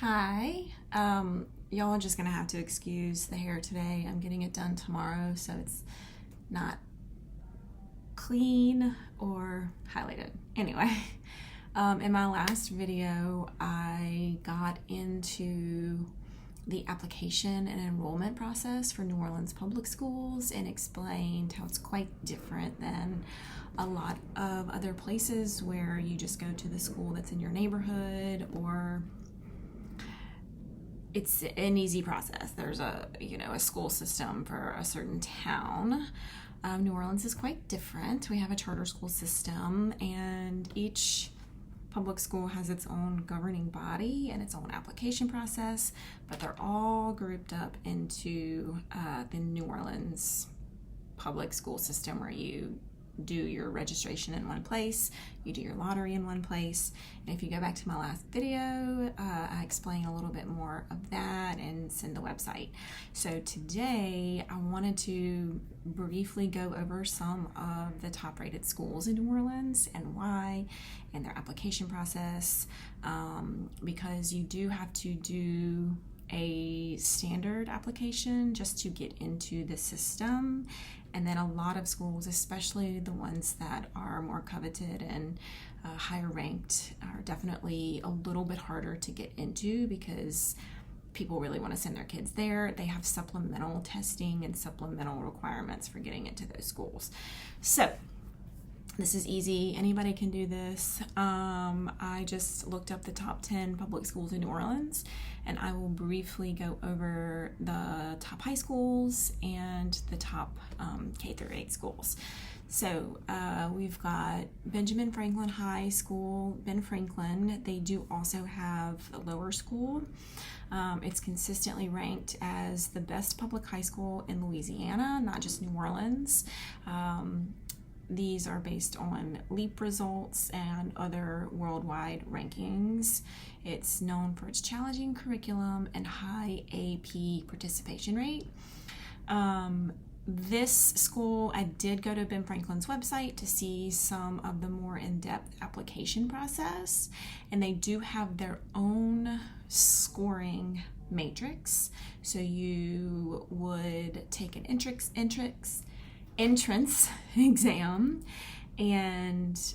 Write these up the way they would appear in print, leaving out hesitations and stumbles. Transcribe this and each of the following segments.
Hi. Y'all are just gonna have to excuse the hair today. I'm getting it done tomorrow, so it's not clean or highlighted. Anyway, in my last video, I got into the application and enrollment process for New Orleans public schools and explained how it's quite different than a lot of other places where you just go to the school that's in your neighborhood, or it's an easy process. There's a school system for a certain town. New Orleans is quite different. We have a charter school system, and each public school has its own governing body and its own application process, but they're all grouped up into the New Orleans public school system, where you do your registration in one place, you do your lottery in one place. And if you go back to my last video, I explain a little bit more of that and send the website. So today I wanted to briefly go over some of the top rated schools in New Orleans and why, and their application process, because you do have to do a standard application just to get into the system. And then a lot of schools, especially the ones that are more coveted and higher ranked, are definitely a little bit harder to get into because people really want to send their kids there. They have supplemental testing and supplemental requirements for getting into those schools. So this is easy. Anybody can do this. I just looked up the top 10 public schools in New Orleans, and I will briefly go over the top high schools and the top K through 8 schools. So we've got Benjamin Franklin High School, Ben Franklin. They do also have a lower school. It's consistently ranked as the best public high school in Louisiana, not just New Orleans. These are based on LEAP results and other worldwide rankings. It's known for its challenging curriculum and high AP participation rate. This school, I did go to Ben Franklin's website to see some of the more in-depth application process, and they do have their own scoring matrix. So you would take an entrance exam, and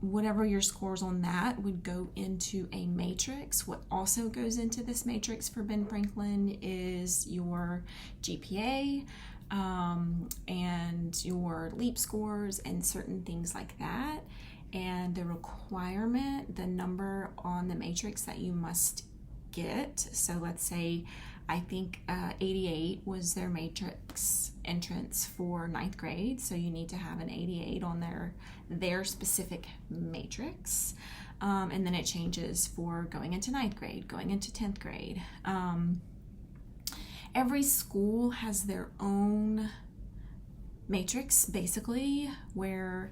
whatever your scores on that would go into a matrix. What also goes into this matrix for Ben Franklin is your GPA and your LEAP scores and certain things like that, and the requirement, the number on the matrix that you must get. So let's say I think 88 was their matrix entrance for 9th grade, so you need to have an 88 on their specific matrix, and then it changes for going into 9th grade, going into 10th grade. Every school has their own matrix, basically, where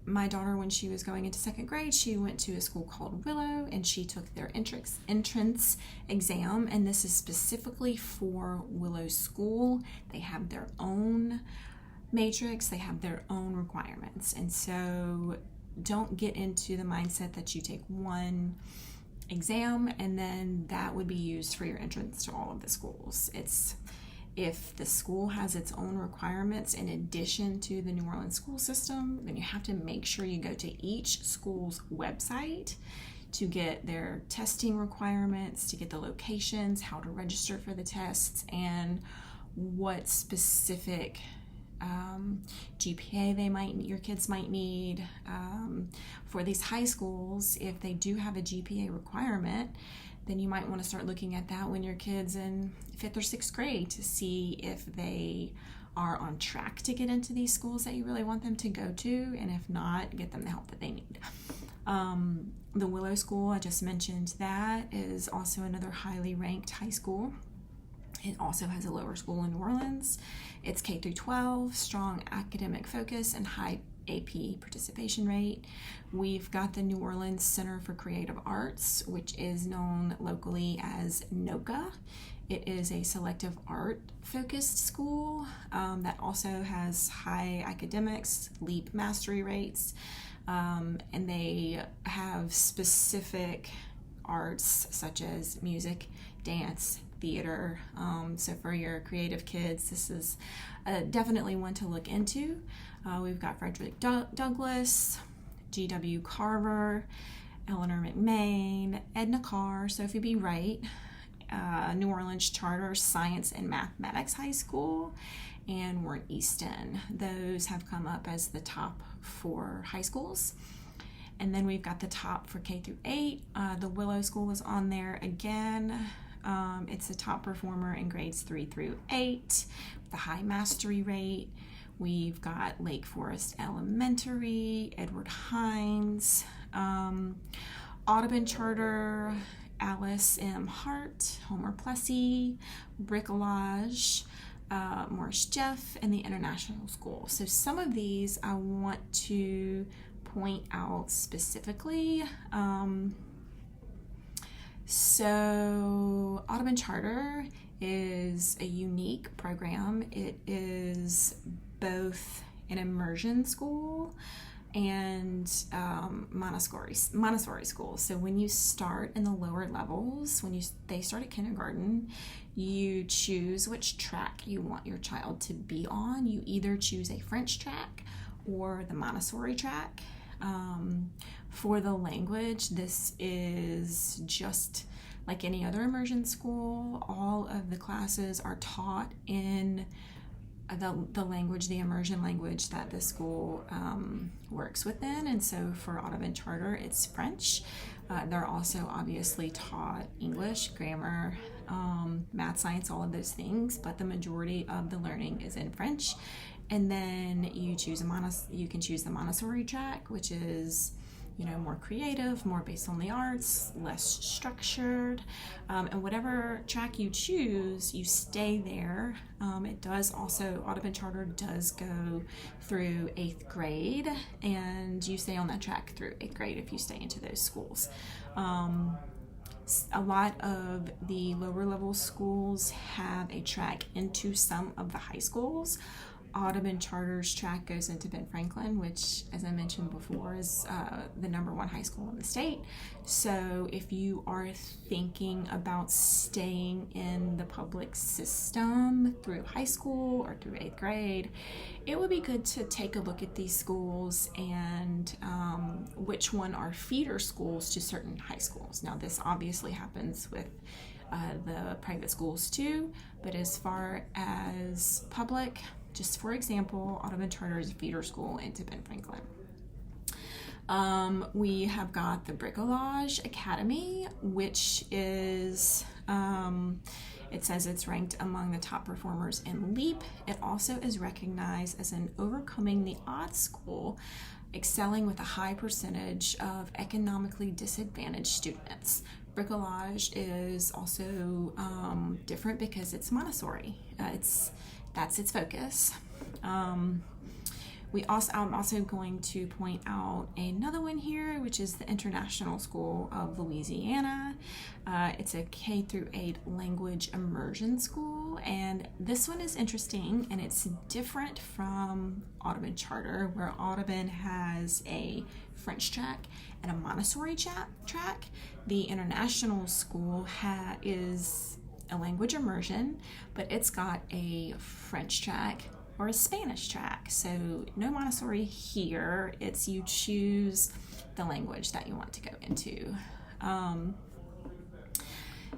my daughter, when she was going into 2nd grade, she went to a school called Willow, and she took their entrance exam, and this is specifically for Willow School. They have their own matrix, they have their own requirements, and so don't get into the mindset that you take one exam and then that would be used for your entrance to all of the schools. If the school has its own requirements in addition to the New Orleans school system, then you have to make sure you go to each school's website to get their testing requirements, to get the locations, how to register for the tests, and what specific GPA your kids might need. For these high schools, if they do have a GPA requirement, then you might want to start looking at that when your kid's in 5th or 6th grade to see if they are on track to get into these schools that you really want them to go to, and if not, get them the help that they need. The Willow School, I just mentioned, that is also another highly ranked high school. It also has a lower school in New Orleans. It's K through 12, strong academic focus, and high AP participation rate. We've got the New Orleans Center for Creative Arts, which is known locally as NOCA. It is a selective art focused school that also has high academics, LEAP mastery rates, and they have specific arts such as music, dance, theater. So for your creative kids, this is definitely one to look into. We've got Frederick Douglass, G.W. Carver, Eleanor McMain, Edna Carr, Sophie B. Wright, New Orleans Charter Science and Mathematics High School, and Warren Easton. Those have come up as the top for high schools. And then we've got the top for K through 8. The Willow School is on there again. It's a top performer in grades 3 through 8 with a high mastery rate. We've got Lake Forest Elementary, Edward Hines, Audubon Charter, Alice M. Hart, Homer Plessy, Bricolage, Morris Jeff, and the International School. So some of these I want to point out specifically. So Audubon Charter is a unique program. It is both an immersion school and Montessori school. So when you start in the lower levels, they start at kindergarten, you choose which track you want your child to be on. You either choose a French track or the Montessori track. For the language, this is just like any other immersion school. All of the classes are taught in the language, the immersion language that the school works within. And so for Audubon Charter, it's French. They're also obviously taught English, grammar, math, science, all of those things, but the majority of the learning is in French. And then you can choose the Montessori track, which is more creative, more based on the arts, less structured, and whatever track you choose, you stay there. Audubon Charter does go through 8th grade, and you stay on that track through 8th grade if you stay into those schools. A lot of the lower level schools have a track into some of the high schools. Audubon Charter's track goes into Ben Franklin, which, as I mentioned before, is the #1 high school in the state. So if you are thinking about staying in the public system through high school or through 8th grade, it would be good to take a look at these schools and which one are feeder schools to certain high schools. Now, this obviously happens with the private schools too, but as far as public, just for example, Audubon Charter is a feeder school into Ben Franklin. We have got the Bricolage Academy, which is, it says it's ranked among the top performers in LEAP. It also is recognized as an overcoming the odds school, excelling with a high percentage of economically disadvantaged students. Bricolage is also different because it's Montessori. That's its focus. I'm also going to point out another one here, which is the International School of Louisiana. It's a K through 8 language immersion school, and this one is interesting, and it's different from Audubon Charter, where Audubon has a French track and a Montessori track. The International School is a language immersion, but it's got a French track or a Spanish track. So no Montessori here. It's you choose the language that you want to go into.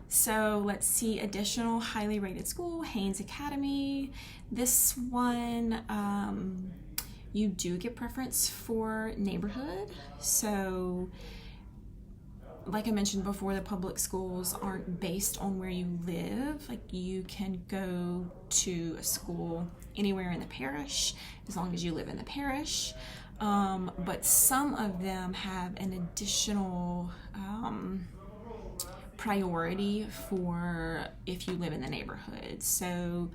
So let's see, additional highly rated school, Haynes Academy. This one, you do get preference for neighborhood. So like I mentioned before, the public schools aren't based on where you live. Like, you can go to a school anywhere in the parish as long as you live in the parish. But some of them have an additional priority for if you live in the neighborhood. So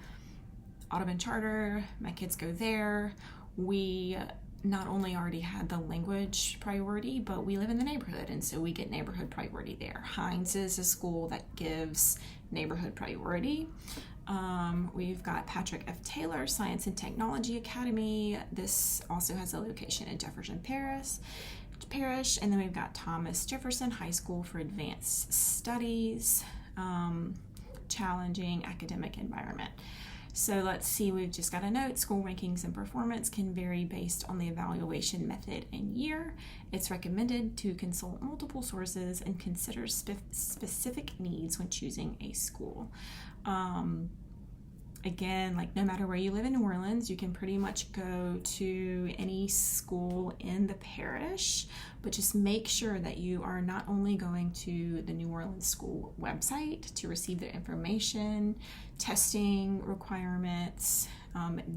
Audubon Charter, my kids go there. We not only already had the language priority, but we live in the neighborhood, and so we get neighborhood priority there. Hines is a school that gives neighborhood priority. We've got Patrick F. Taylor Science and Technology Academy. This also has a location in Jefferson Parish. Parish, and then we've got Thomas Jefferson High School for Advanced Studies, challenging academic environment. So let's see, we've just got a note. School rankings and performance can vary based on the evaluation method and year. It's recommended to consult multiple sources and consider specific needs when choosing a school. Again, like no matter where you live in New Orleans, you can pretty much go to any school in the parish, but just make sure that you are not only going to the New Orleans school website to receive their information, testing requirements,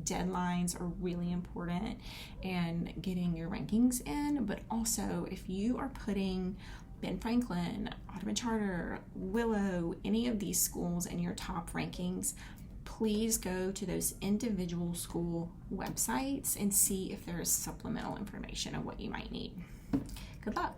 deadlines are really important, and getting your rankings in, but also if you are putting Ben Franklin, Ottoman Charter, Willow, any of these schools in your top rankings, please go to those individual school websites and see if there is supplemental information of what you might need. Good luck.